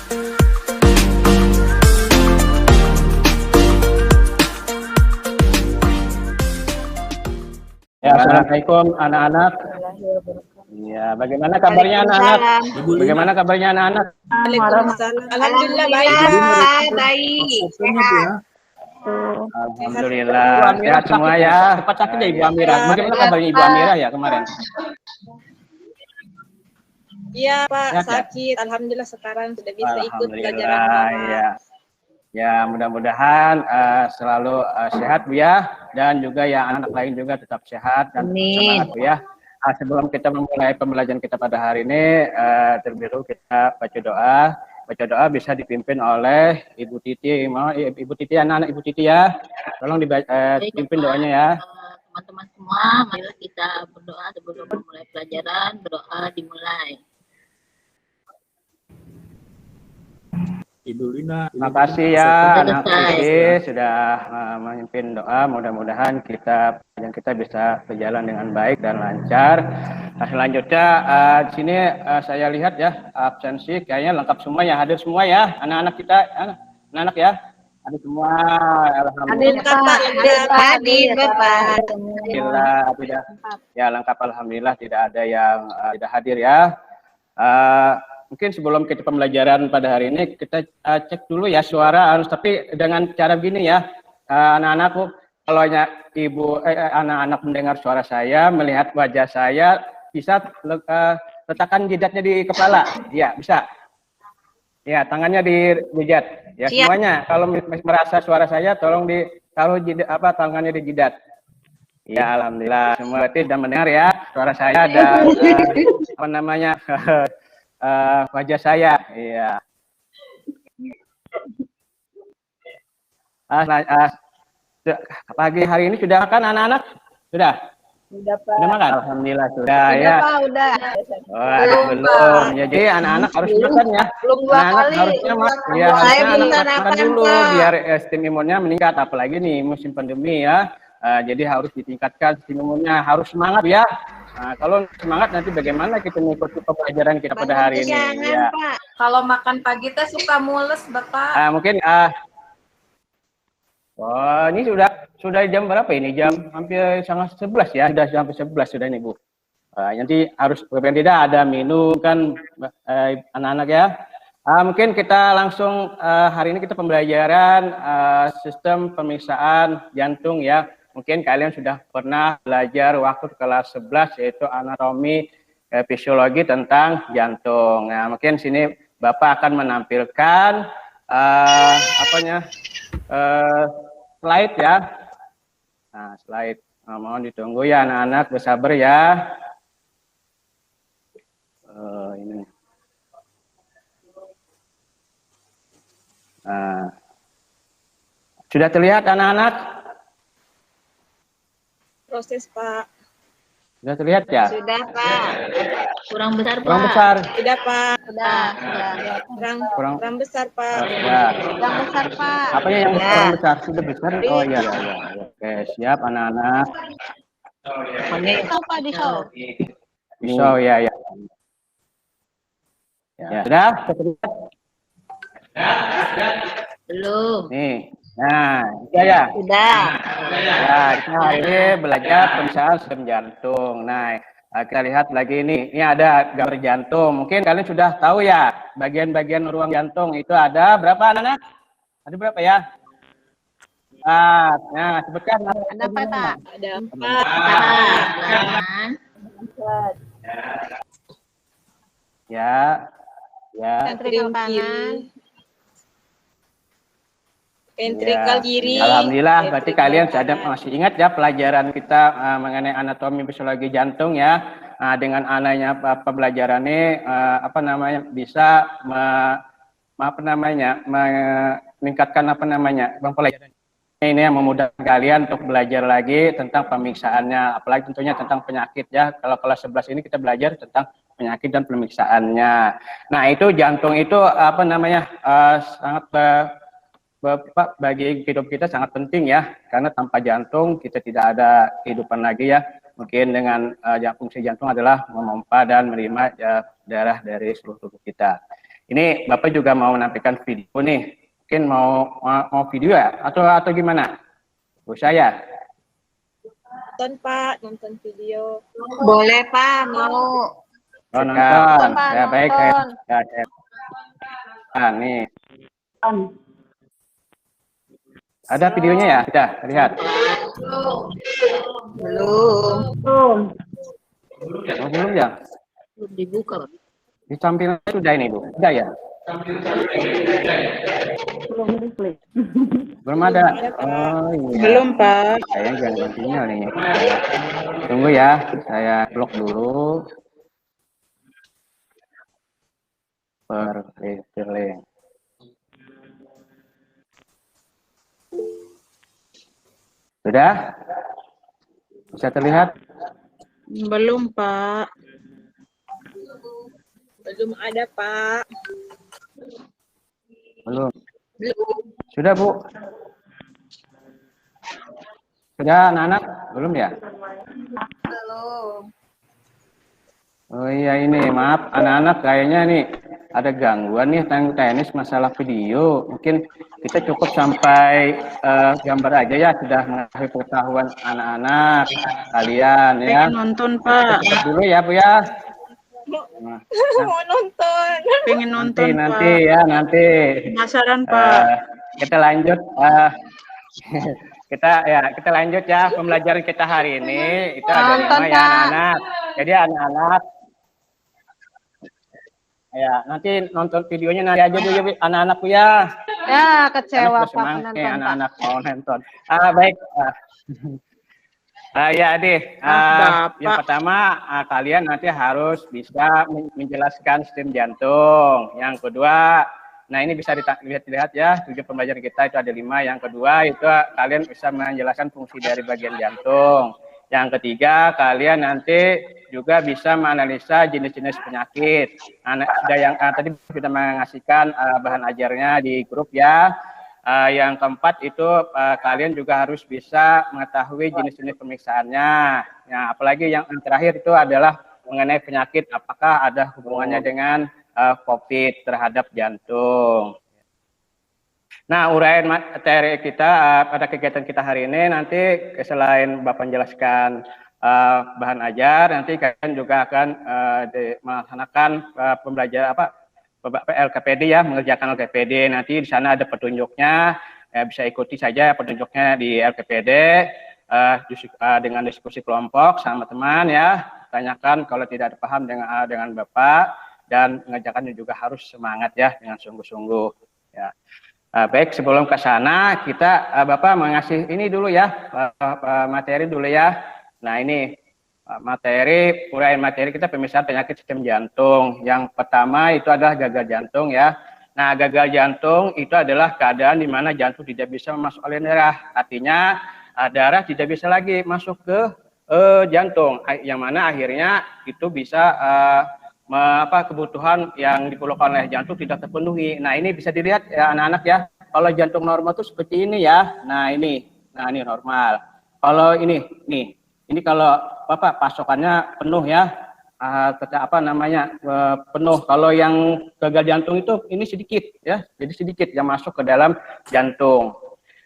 Ya, assalamualaikum anak-anak. Ya, bagaimana kabarnya anak-anak? Bagaimana kabarnya anak-anak? Alhamdulillah baik. Sehat. Alhamdulillah sehat semua ya. Cepat sakit ya Ibu Amira. Bagaimana kabarnya Ibu Amira ya kemarin? Iya Pak, Sehat, ya? sakit. Alhamdulillah sekarang sudah bisa ikut pelajaran Alhamdulillah ya. Ya, mudah-mudahan selalu sehat Bu ya, dan juga ya anak-anak lain juga tetap sehat dan semangat Bu ya. Sebelum kita memulai pembelajaran kita pada hari ini, terlebih dahulu kita baca doa. Baca doa bisa dipimpin oleh Ibu Titi. Mau Ibu Titi, anak-anak Ibu Titi ya. Tolong dipimpin doanya ya. Teman-teman semua, marilah kita berdoa sebelum memulai pelajaran. Berdoa dimulai. Ibu Lina. Terima kasih ya anak Titi sudah memimpin doa. Mudah-mudahan kita bisa berjalan dengan baik dan lancar. Nah, selanjutnya di sini saya lihat ya absensi kayaknya lengkap semua ya, hadir semua ya anak-anak kita, anak-anak ya. Hadir semua. Alhamdulillah. Hadir Bapak. Alhamdulillah tidak ya lengkap, alhamdulillah tidak ada yang tidak hadir ya. Mungkin sebelum kita pembelajaran pada hari ini kita cek dulu ya suara, tapi dengan cara begini ya anak-anakku, kalau ibu anak-anak mendengar suara saya, melihat wajah saya, bisa letakkan jidatnya di kepala, ya bisa, ya tangannya dijijat, ya siap. Semuanya kalau merasa suara saya tolong ditaruh tangannya di jidat. Ya alhamdulillah semua berarti sudah mendengar ya suara saya dan wajah saya, iya. Pagi hari ini sudah makan anak-anak? Sudah? Sudah Pak. Sudah makan? Alhamdulillah sudah ya. Pak, udah. Belum. Ya, jadi anak-anak harus makan ya. Belum dua anak kali. Harusnya anak makan dulu biar sistem imunnya meningkat, apalagi nih musim pandemi ya. Jadi harus ditingkatkan sistem imunnya, harus semangat ya. Nah, kalau semangat nanti bagaimana kita mengikuti pelajaran kita pada hari ini? Ya. Pak. Kalau makan pagi teh suka mules, Bapak. Mungkin ini sudah jam berapa ini? Jam hampir setengah 11 ya, sudah sampai 11 sudah ini Bu. Nanti harus tidak ada minum kan anak-anak ya. Mungkin kita langsung hari ini kita pembelajaran sistem pemeriksaan jantung ya. Mungkin kalian sudah pernah belajar waktu kelas 11 yaitu anatomi fisiologi tentang jantung. Nah, mungkin sini Bapak akan menampilkan slide ya. Nah, slide. Mohon ditunggu ya anak-anak, bersabar ya. Ini. Sudah terlihat anak-anak? Proses Pak. Sudah terlihat ya? Sudah Pak. Kurang besar Pak. Kurang besar. Tidak Pak. Sudah. Kurang besar Pak. Kurang besar Pak. Apanya yang kurang besar? Sudah besar? Oh iya. Oke, siap anak-anak. Pisau Pak, pisau. Pisau ya. Ya, sudah? Belum. Nih. Nah, ya. Sudah. Ya, kita hari ini belajar pemeriksaan sistem jantung. Nah, kita lihat lagi ini ada gambar jantung. Mungkin kalian sudah tahu ya, bagian-bagian ruang jantung itu ada berapa anak-anak? Ada berapa ya? Nah, sebutkan. Ada apa Pak? Ada 4. Ya. Ventrikal kanan. Ventrikal kiri. Alhamdulillah, berarti kalian masih ingat ya pelajaran kita mengenai anatomi fisiologi jantung ya. Dengan adanya pembelajaran ini bisa meningkatkan pelajaran ini yang memudahkan kalian untuk belajar lagi tentang pemeriksaannya, apalagi tentunya tentang penyakit ya. Kalau kelas 11 ini kita belajar tentang penyakit dan pemeriksaannya. Nah, itu jantung itu sangat bagi hidup kita sangat penting ya, karena tanpa jantung kita tidak ada kehidupan lagi ya. Mungkin dengan fungsi jantung adalah memompa dan menerima darah dari seluruh tubuh kita. Ini Bapak juga mau menampilkan video nih. Mungkin mau video ya atau gimana? Bu saya. Nonton Pak, nonton video. Boleh Pak, mau. Oh, nonton. Pak, Ya baik nonton. Nih. Ada videonya ya? Sudah lihat. Belum. Oh, belum ya? Belum dibuka. Di tampilan sudah ini Bu. Sudah ya? Belum ada. Oh iya. Belum Pak. Saya jangan sinyal nih. Tunggu ya, saya blok dulu. Link. Sudah? Bisa terlihat? Belum Pak. Belum ada Pak. Belum. Sudah Bu? Sudah anak-anak? Belum ya? Belum. Oh iya ini, maaf anak-anak kayaknya nih ada gangguan nih tentang teknis masalah video. Mungkin kita cukup sampai gambar aja ya, sudah mengetahui pengetahuan anak-anak kalian ya. Pengen nonton Pak. Cukup dulu ya Bu ya. Nah, Mau nonton. Pengen nonton nanti Pak. ya nanti. Penasaran Pak. Kita lanjut. Kita lanjut ya pembelajaran kita hari ini. Itu ada 5 ya anak-anak. Jadi anak-anak ya nanti nonton videonya nanti aja dulu anak-anak Bu ya. Ya, kecewa Pak Semangat penonton. anak-anak mau nonton. Baik. Ya deh. Yang pertama kalian nanti harus bisa menjelaskan sistem jantung. Yang kedua, nah ini bisa dilihat ya, tujuan pembelajaran kita itu ada 5. Yang kedua itu kalian bisa menjelaskan fungsi dari bagian jantung. Yang ketiga, kalian nanti juga bisa menganalisa jenis-jenis penyakit. Tadi sudah mengasihkan bahan ajarnya di grup ya. Yang keempat itu kalian juga harus bisa mengetahui jenis-jenis pemeriksaannya. Ya, apalagi yang terakhir itu adalah mengenai penyakit, apakah ada hubungannya dengan COVID terhadap jantung. Nah, uraian materi kita pada kegiatan kita hari ini nanti selain Bapak menjelaskan bahan ajar, nanti kalian juga akan melaksanakan pembelajaran LKPD ya, mengerjakan LKPD. Nanti di sana ada petunjuknya, bisa ikuti saja petunjuknya di LKPD dengan diskusi kelompok sama teman ya. Tanyakan kalau tidak ada paham dengan Bapak, dan mengerjakannya juga harus semangat ya dengan sungguh-sungguh ya. Baik, sebelum ke sana kita Bapak mengasih ini dulu ya, materi dulu ya. Nah ini uraian materi kita pemisahan penyakit sistem jantung. Yang pertama itu adalah gagal jantung ya. Nah gagal jantung itu adalah keadaan di mana jantung tidak bisa masuk aliran darah. Artinya darah tidak bisa lagi masuk ke jantung, yang mana akhirnya itu bisa kebutuhan yang diperlukan oleh jantung tidak terpenuhi. Nah ini bisa dilihat ya anak-anak ya, kalau jantung normal itu seperti ini ya. Nah ini normal. Kalau ini kalau pasokannya penuh ya, penuh. Kalau yang gagal jantung itu ini sedikit ya, jadi sedikit yang masuk ke dalam jantung.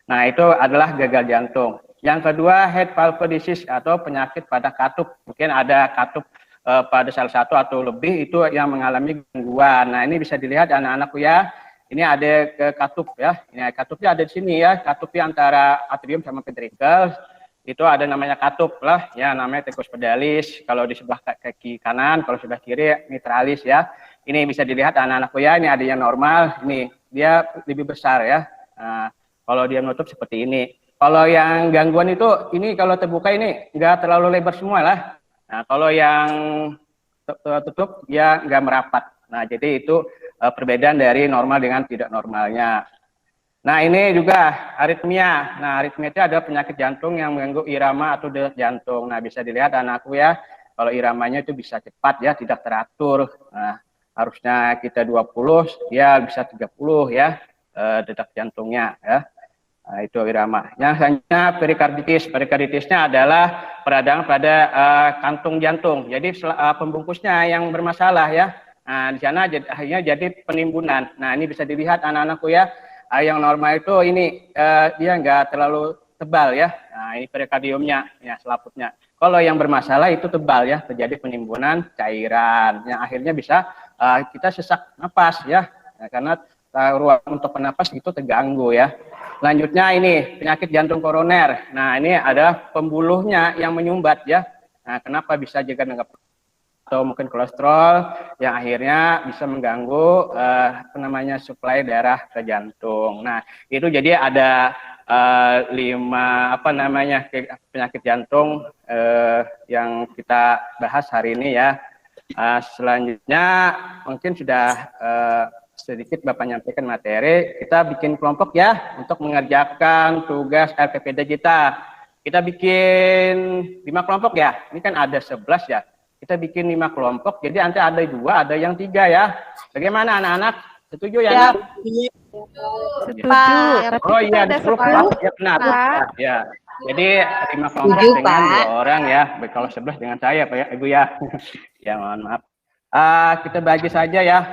Nah itu adalah gagal jantung. Yang kedua head valve disease atau penyakit pada katup. Mungkin ada katup pada salah satu atau lebih itu yang mengalami gangguan. Nah ini bisa dilihat anak-anakku ya. Ini ada katup ya. Ini katupnya ada di sini ya. Katupnya antara atrium sama ventricle. Itu ada namanya katup lah ya, namanya tricus pedalis. Kalau di sebelah kaki kanan, kalau sebelah kiri mitralis ya. Ini bisa dilihat anak-anakku ya. Ini ada yang normal. Ini dia lebih besar ya. Nah, kalau dia menutup seperti ini. Kalau yang gangguan itu ini kalau terbuka ini enggak terlalu lebar semua lah. Nah, kalau yang tutup ya nggak merapat. Nah, jadi itu perbedaan dari normal dengan tidak normalnya. Nah, ini juga aritmia. Nah, aritmia itu adalah penyakit jantung yang mengganggu irama atau detak jantung. Nah, bisa dilihat anakku ya, kalau iramanya itu bisa cepat ya, tidak teratur. Nah, harusnya kita 20, ya bisa 30 ya, detak jantungnya ya. Nah, itu irama. Yang selanjutnya perikarditis. Perikarditisnya adalah peradangan pada kantung jantung. Jadi pembungkusnya yang bermasalah ya. Nah, di sana akhirnya jadi penimbunan. Nah, ini bisa dilihat anak-anakku ya. Yang normal itu ini dia nggak terlalu tebal ya. Nah, ini perikardiumnya, ya selaputnya. Kalau yang bermasalah itu tebal ya, terjadi penimbunan cairan. Yang akhirnya bisa kita sesak napas ya, karena ruang untuk bernapas itu terganggu ya. Selanjutnya ini penyakit jantung koroner. Nah, ini ada pembuluhnya yang menyumbat ya. Nah, kenapa bisa juga dengan atau mungkin kolesterol yang akhirnya bisa mengganggu suplai darah ke jantung. Nah, itu jadi ada 5 penyakit jantung yang kita bahas hari ini ya. Selanjutnya mungkin sudah sedikit Bapak nyampaikan materi, kita bikin kelompok ya untuk mengerjakan tugas LPPD kita. Kita bikin 5 kelompok ya. Ini kan ada 11 ya. Kita bikin 5 kelompok, jadi nanti ada 2, ada yang 3 ya. Bagaimana anak-anak? Setuju ya? Setuju. Oh iya, ada 10 kelompok ya benar. Ya. Jadi 5 kelompok dengan 2 orang ya. Kalau 11 dengan saya Pak ya, Ibu ya. Ya mohon maaf. Kita bagi saja ya.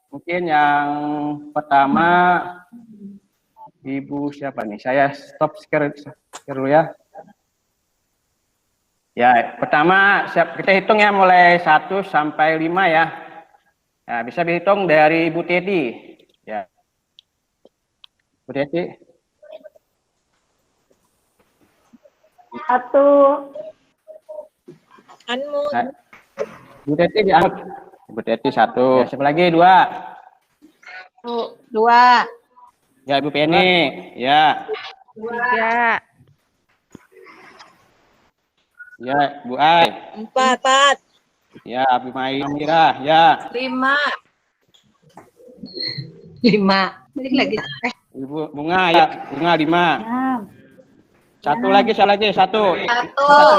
Mungkin yang pertama Ibu siapa nih? Saya stop share dulu ya. Ya, pertama kita hitung ya mulai 1 sampai 5 ya. Nah, bisa dihitung dari Ibu Teti. Ya. Bu Teti. 1. Anmu. Nah, Bu Teti dianut. Bu Teti 1. Ya, siapa lagi? 2. 2. Ya, Ibu Penny. Ya. 3. Ya, Bu Ai. 4. Ya, Bu Maira. Ya. 5. 5. Balik lagi. Ibu Bunga ya. Bunga 5. 1 lagi, 1 lagi. 1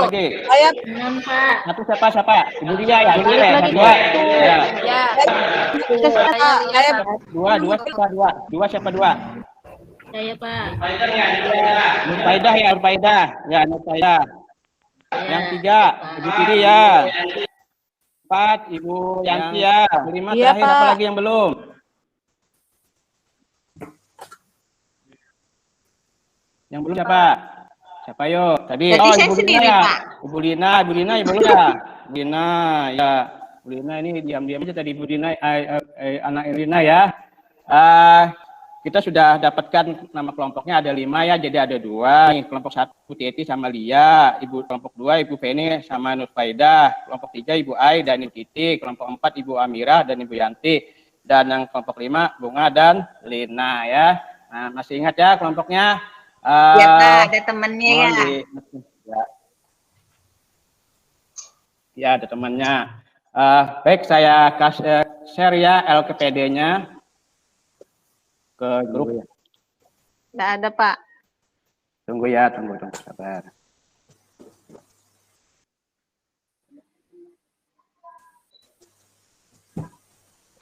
lagi. Saya 6, Pak. 1 siapa? Ibu Dia ya. Ibu Dia. 2. Ya. ya. Saya 2 siapa? 2 siapa? 2. Saya, Pak. Nur Faidah ya, Nur Faidah. Ya, Nur Faidah. Yang 3, Ibu Tiri ya. 4, Ibu Yanti ya. 5 Iya, terakhir Pak. apa lagi yang belum? Yang belum siapa? Siapa yuk? Tadi Saya Ibu sendiri, Lina ya. Pak. Ibu Lina ya belum ya? Ibu Lina ya. Ibu Lina ini diam-diam aja tadi Ibu Lina anak Irina ya. Kita sudah dapatkan nama kelompoknya ada 5 ya, jadi ada 2. Kelompok 1 Bu Teti sama Lia, kelompok 2 Ibu Feni sama Nur Faidah, kelompok 3 Ibu Ai dan Ibu Titi, kelompok 4 Ibu Amira dan Ibu Yanti, dan yang kelompok 5 Bunga dan Lina ya. Nah, masih ingat ya kelompoknya? Ya, Pak, ada temannya ya. Ya, ada temannya. Baik, saya kasih share ya LKPD-nya ke grup. Nggak ada, Pak. Tunggu ya, tunggu sabar.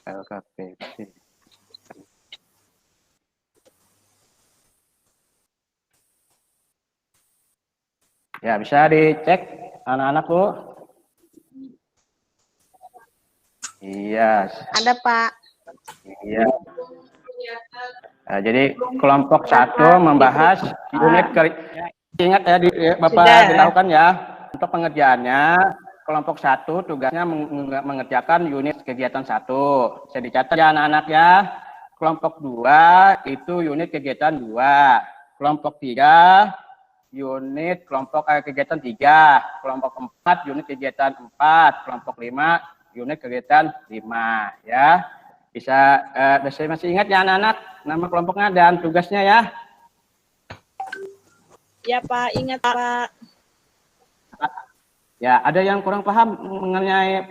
LKPD. Ya, bisa dicek anak-anakku. Iya. Ada, Pak. Iya. Nah, jadi kelompok 1 membahas unit ingat ya Bapak dilakukan ya untuk pengerjaannya. Kelompok 1 tugasnya mengerjakan unit kegiatan 1. Saya dicatat ya anak-anak ya. Kelompok 2 itu unit kegiatan 2. Kelompok 3 unit kegiatan 3. Kelompok 4 unit kegiatan 4. Kelompok 5 unit kegiatan 5 ya. Bisa masih ingat ya anak-anak nama kelompoknya dan tugasnya ya? Ya, Pak, ingat, Pak. Ya, ada yang kurang paham mengenai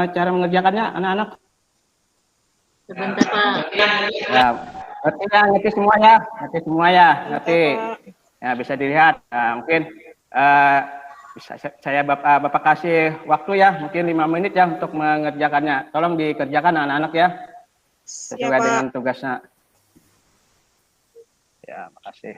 cara mengerjakannya anak-anak? Sebentar, Pak. Ya, ngerti semua ya? Ngerti. Ya, bisa dilihat. Nah, mungkin bisa saya Bapak kasih waktu ya, mungkin 5 menit ya untuk mengerjakannya. Tolong dikerjakan anak-anak ya, sesuai dengan tugasnya. Ya, makasih.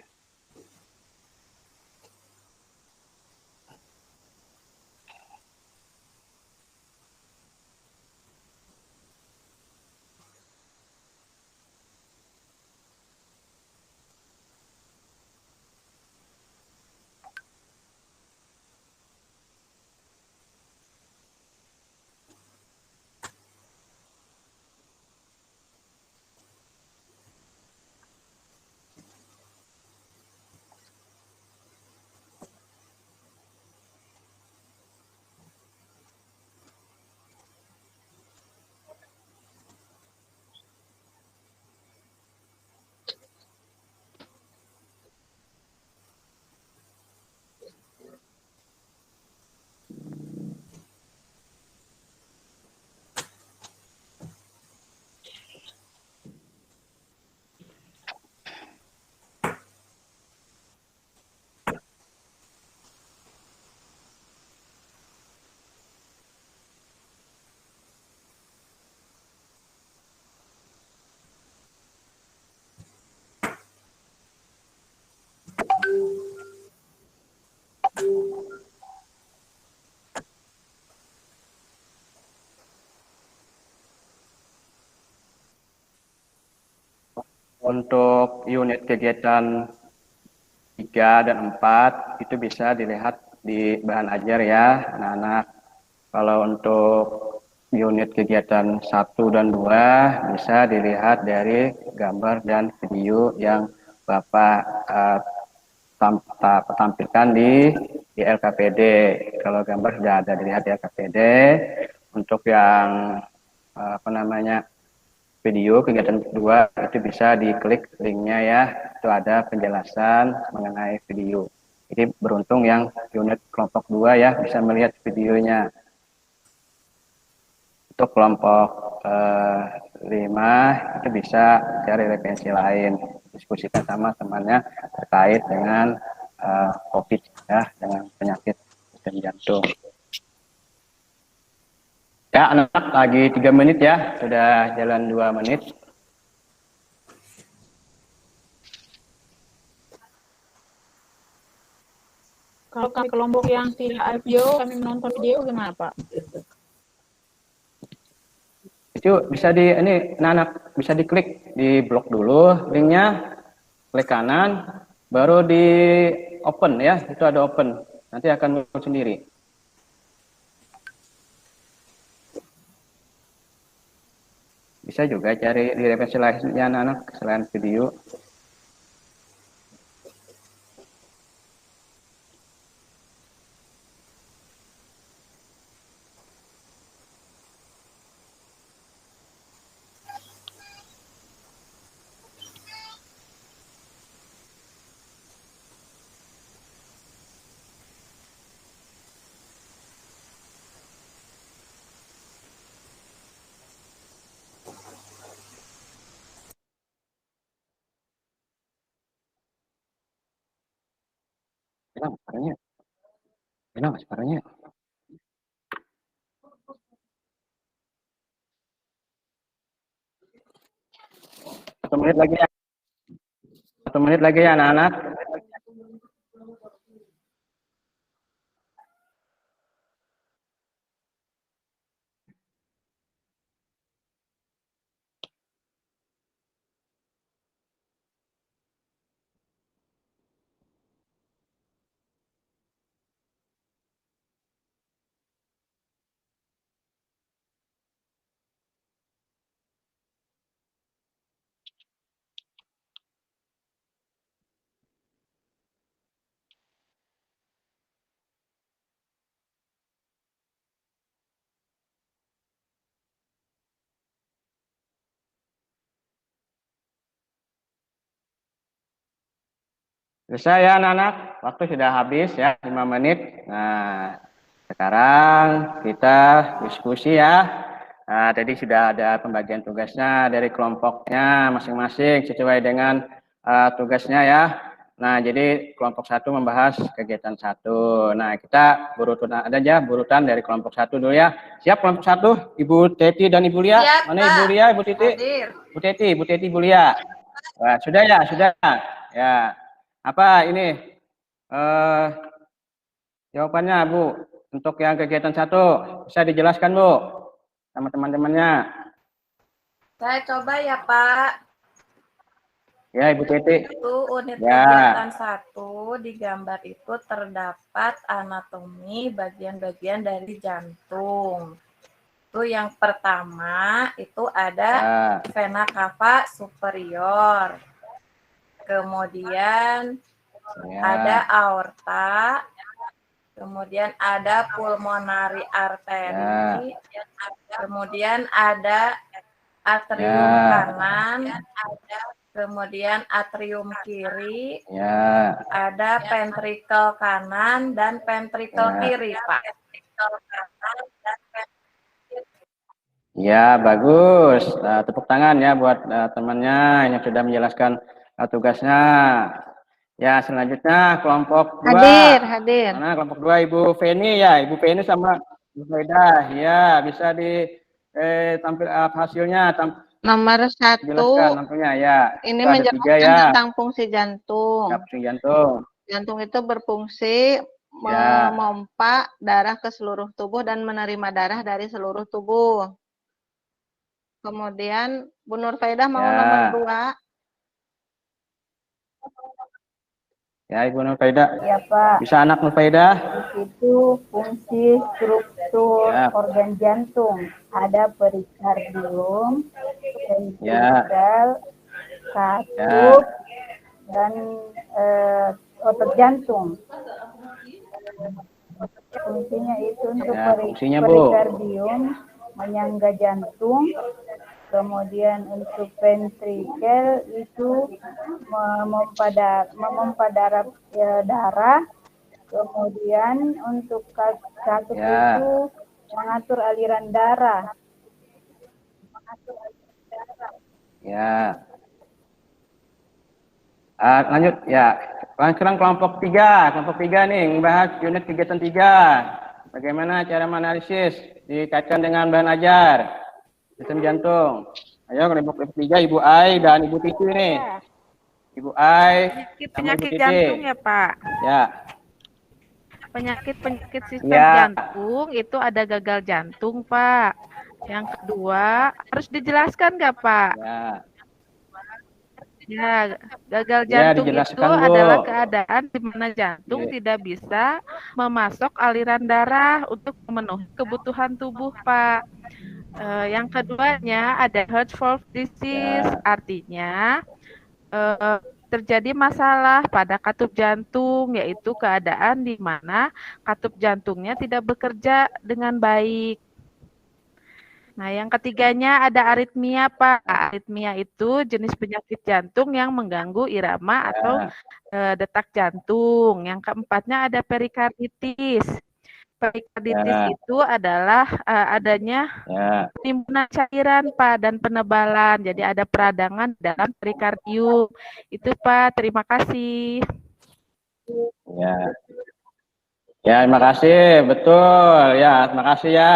untuk unit kegiatan 3 dan 4 itu bisa dilihat di bahan ajar ya anak-anak. Kalau untuk unit kegiatan 1 dan 2 bisa dilihat dari gambar dan video yang Bapak tampilkan di LKPD. Kalau gambar sudah ada dilihat di LKPD. Untuk yang video kegiatan kedua itu bisa diklik linknya ya, itu ada penjelasan mengenai video. Jadi beruntung yang unit kelompok 2 ya bisa melihat videonya. Untuk kelompok 5 itu bisa cari referensi lain, diskusikan sama temannya terkait dengan COVID ya, dengan penyakit sistem jantung. Ya, anak lagi 3 menit ya, sudah jalan 2 menit. Kalau kami kelompok yang tidak ada video, kami menonton video gimana Pak? Itu bisa anak bisa diklik di blok dulu linknya, klik kanan, baru di open ya, itu ada open, nanti akan muncul sendiri. Bisa juga cari di referensi lainnya anak-anak selain video. Hilang suaranya. Hilang suaranya. Satu menit lagi ya. 1 menit lagi ya anak-anak. Selesai ya anak-anak, waktu sudah habis ya 5 menit. Nah, sekarang kita diskusi ya. Nah, tadi sudah ada pembagian tugasnya dari kelompoknya masing-masing sesuai dengan tugasnya ya. Nah, jadi kelompok 1 membahas kegiatan 1. Nah, kita berurutan aja dari kelompok 1 dulu ya. Siap kelompok 1, Ibu Teti dan Ibu Lia? Siap, Mana Pak. Ibu Lia, Ibu Titi? Hadir. Bu Teti, Ibu Lia. Wah, sudah ya, sudah. Ya. Apa ini jawabannya Bu untuk yang kegiatan 1 bisa dijelaskan Bu sama teman-temannya? Saya coba ya Pak. Ya Ibu Titi. Itu unit Ya. kegiatan 1 di gambar itu terdapat anatomi bagian-bagian dari jantung. Itu yang pertama itu ada vena cava superior. Kemudian ada aorta, kemudian ada pulmonary artery, kemudian ada atrium kanan, kemudian atrium kiri, ada ventricle kanan dan ventricle kiri, Pak. Ya, bagus. Tepuk tangan ya buat temannya yang sudah menjelaskan tugasnya. Ya, selanjutnya kelompok 2. Hadir. Mana kelompok 2 Ibu Feni ya, Ibu Feni sama Ibu Faidah. Ya, bisa tampil hasilnya. Nomor 1 Jelaskan nampaknya ya. ini Itu ada 3 menjelaskan ya. tentang fungsi jantung. Ya, fungsi jantung. Jantung itu berfungsi memompa darah ke seluruh tubuh dan menerima darah dari seluruh tubuh. Kemudian Bu Nur Faidah mau nomor 2. Ya, Ibu Nufaidah. Ya Pak. Bisa anak Nufaidah? Itu fungsi struktur Ya. organ jantung. Ada perikardium, Ya. ventrikel, katup, dan otot jantung. Fungsinya itu untuk fungsinya, Bu. perikardium menyangga jantung, kemudian untuk ventrikel itu memompa darah, kemudian untuk katup itu mengatur aliran darah. Ya. Lanjut ya. Sekarang kelompok 3. Kelompok 3 nih membahas unit kegiatan 3. Bagaimana cara menganalisis dikaitkan dengan bahan ajar sistem jantung. Ayo kelompok 3 Ibu Ai dan Ibu Titi nih. Ibu Ai Penyakit jantung ya Pak. Ya. Penyakit sistem jantung itu ada gagal jantung Pak. Yang kedua harus dijelaskan nggak Pak? Ya, gagal jantung itu adalah keadaan di mana jantung tidak bisa memasok aliran darah untuk memenuhi kebutuhan tubuh, Pak. Yang keduanya ada heart valve disease, artinya terjadi masalah pada katup jantung, yaitu keadaan di mana katup jantungnya tidak bekerja dengan baik. Nah, yang ketiganya ada aritmia, Pak. Aritmia itu jenis penyakit jantung yang mengganggu irama atau detak jantung. Yang keempatnya ada perikarditis. Perikarditis itu adalah adanya penimbunan cairan, Pak, dan penebalan. Jadi ada peradangan dalam perikardium. Itu, Pak. Terima kasih. Ya, terima kasih. Betul. Ya, terima kasih ya.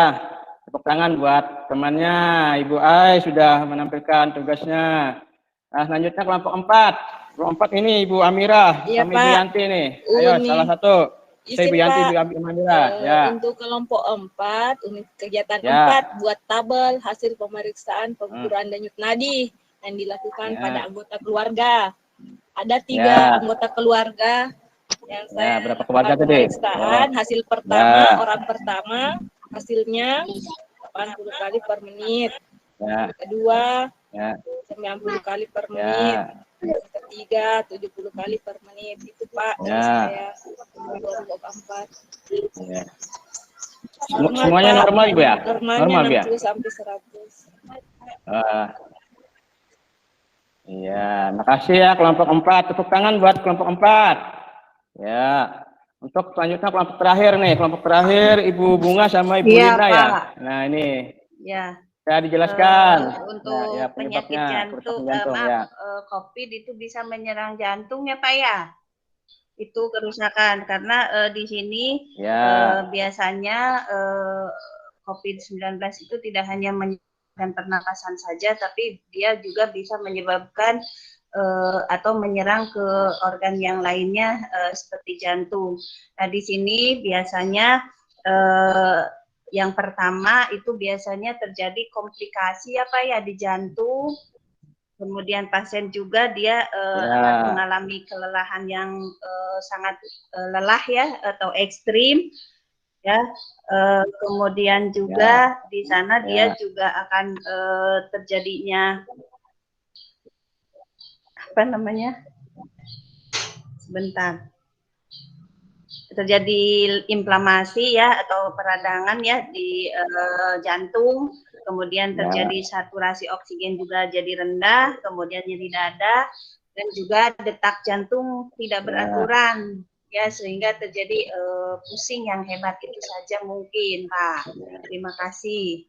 Tepuk tangan buat temannya. Ibu Ai sudah menampilkan tugasnya. Nah, selanjutnya kelompok 4. Kelompok 4 ini Ibu Amira sama Ibu Yanti nih. Ayo, salah satu. Ibu Yanti, Ibu Amira. Untuk kelompok 4, unit kegiatan 4, buat tabel hasil pemeriksaan pengukuran denyut nadi yang dilakukan pada anggota keluarga. Ada 3 anggota keluarga yang saya berapa keluarga tadi? Pemeriksaan hasil pertama, orang pertama hasilnya 80 kali per menit. Kedua 90 kali per menit. Ketiga 70 kali per menit. Itu Pak saya kelompok 4. Semuanya normal Ibu ya? Normal 60 sampai 100. Iya, makasih ya kelompok 4. Tepuk tangan buat kelompok 4. Ya. Untuk selanjutnya kelompok terakhir nih, kelompok terakhir Ibu Bunga sama Ibu Lina ya. Nah ini, saya dijelaskan. Untuk penyakit jantung, COVID itu bisa menyerang jantung ya Pak ya. Itu kerusakan karena di sini biasanya COVID-19 itu tidak hanya menyebabkan pernapasan saja, tapi dia juga bisa menyebabkan atau menyerang ke organ yang lainnya seperti jantung. Nah, di sini biasanya yang pertama itu biasanya terjadi komplikasi di jantung. Kemudian pasien juga dia akan mengalami kelelahan yang sangat lelah ya atau ekstrim ya. Kemudian juga di sana dia juga akan terjadinya terjadi inflamasi ya atau peradangan ya di jantung, kemudian terjadi saturasi oksigen juga jadi rendah, kemudian nyeri dada dan juga detak jantung tidak beraturan ya sehingga terjadi pusing yang hebat. Itu saja mungkin Pak. Terima kasih.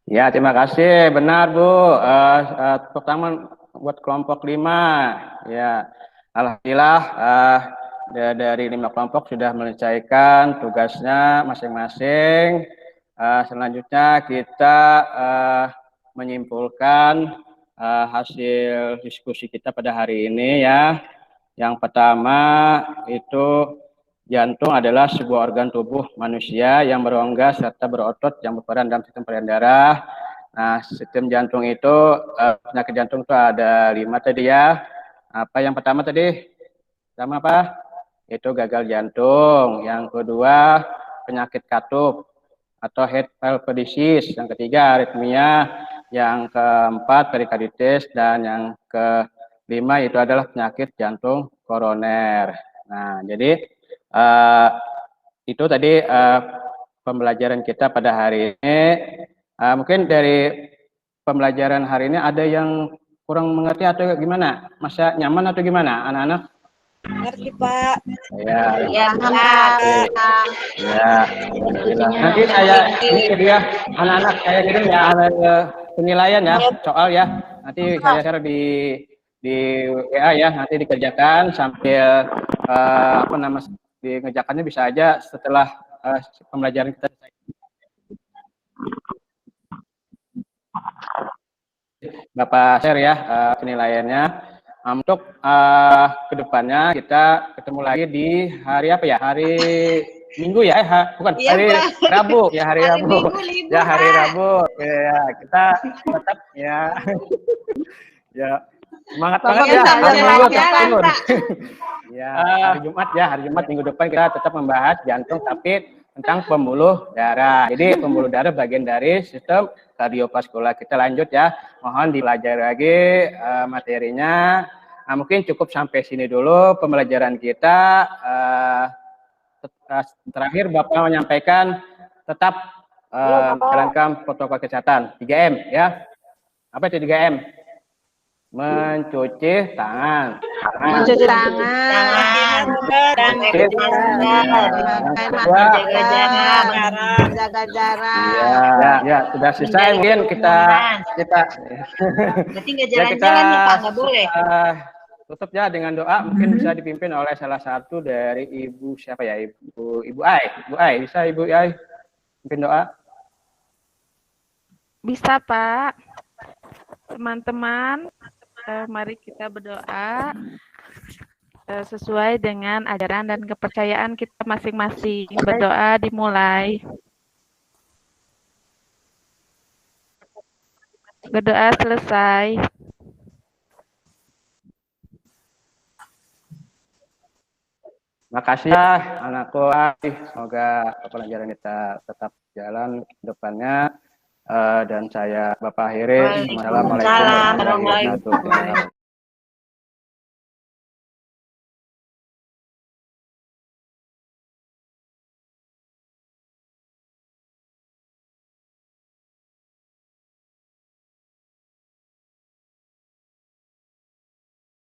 Ya, terima kasih. Benar, Bu. Tepuk tangan buat kelompok 5. Ya, alhamdulillah dari 5 kelompok sudah menyelesaikan tugasnya masing-masing. Selanjutnya kita menyimpulkan hasil diskusi kita pada hari ini ya. Yang pertama itu jantung adalah sebuah organ tubuh manusia yang berongga serta berotot yang berperan dalam sistem peredaran darah. Nah, sistem jantung itu, penyakit jantung itu ada 5 tadi ya. Apa yang pertama tadi? Pertama apa? Itu gagal jantung. Yang kedua, penyakit katup atau heart valve disease. Yang ketiga, aritmia. Yang keempat, perikarditis. Dan yang kelima itu adalah penyakit jantung koroner. Nah, jadi itu tadi pembelajaran kita pada hari ini. Mungkin dari pembelajaran hari ini ada yang kurang mengerti atau gimana? Masa nyaman atau gimana, anak-anak? Ngerti, Pak. Ya, Ya, Pak. ya. Nanti saya ini dia anak-anak saya kirim ya penilaian ya soal ya. Nanti saya share di WA ya. Nanti dikerjakan sambil dikerjakannya bisa aja setelah pembelajaran kita. Bapak share ya penilaiannya. Untuk kedepannya kita ketemu lagi di hari apa ya? Hari Minggu ya? Bukan Iya, hari Pak. Rabu ya, hari Rabu. Minggu libur, Ya hari Pak. Rabu. Ya kita tetap ya. Ya semangat banget ya. Hari Minggu jalan, Pak. Ya hari Jumat ya, hari Jumat minggu depan kita tetap membahas jantung tapi tentang pembuluh darah. Jadi pembuluh darah bagian dari sistem kardiovaskular. Kita lanjut ya. Mohon dipelajari lagi materinya. Nah, mungkin cukup sampai sini dulu pembelajaran kita. Terakhir Bapak menyampaikan tetap menjalankan protokol kesehatan 3M ya. Apa itu 3M? Mencuci tangan. Mencuci tangan. Dan Jaga jarak. Jaga jarak. Ya, sudah selesai. Mungkin kita berarti nggak jalan-jalan nih, Pak, nggak boleh. Tutup ya dengan doa. Mungkin bisa dipimpin oleh salah satu dari Ibu siapa ya? Ibu Ai. Bisa Ibu Ai pimpin doa? Bisa, Pak. Teman-teman, mari kita berdoa sesuai dengan ajaran dan kepercayaan kita masing-masing. Berdoa dimulai. Berdoa selesai. Makasih ya anakku. Semoga pelajaran kita tetap jalan ke depannya. Dan saya Bapak akhiri. Assalamualaikum warahmatullahi wabarakatuh.